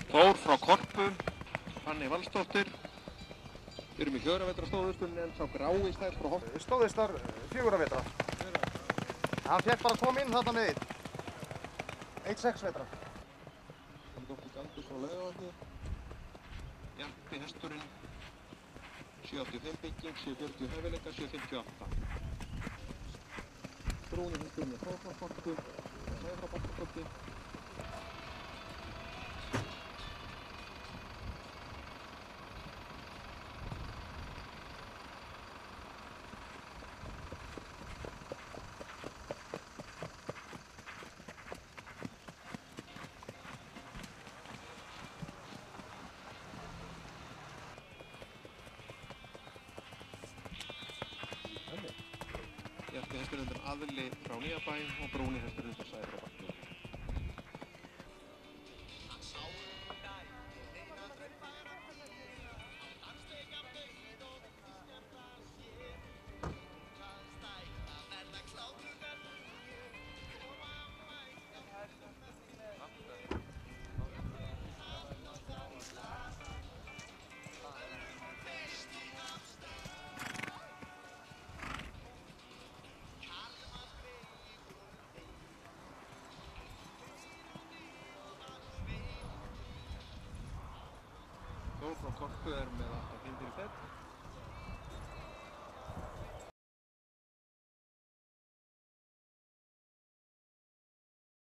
Þór frá Korpu, Fanny Valsdóttir. Við erum í 4 vetra stóðhustunni en sá grái stæll frá Holt. Stóðhistar 4 vetra. Hann fekk bara að koma inn þarna með 1,6 vetra. Dóttir Galdur frá Laugavatni. Jarpi hesturinn 785 bygging, 740 hæfileika, 758. Brúni hesturinn er Þór frá Korpu, Sæði frá Bakkakoti. Jarpi hesturinn er Aðli frá Nýjabæ og Brúni hesturinn er Sæði frá Bakkakoti. Þór frá Korpu er með 8 findir í fett.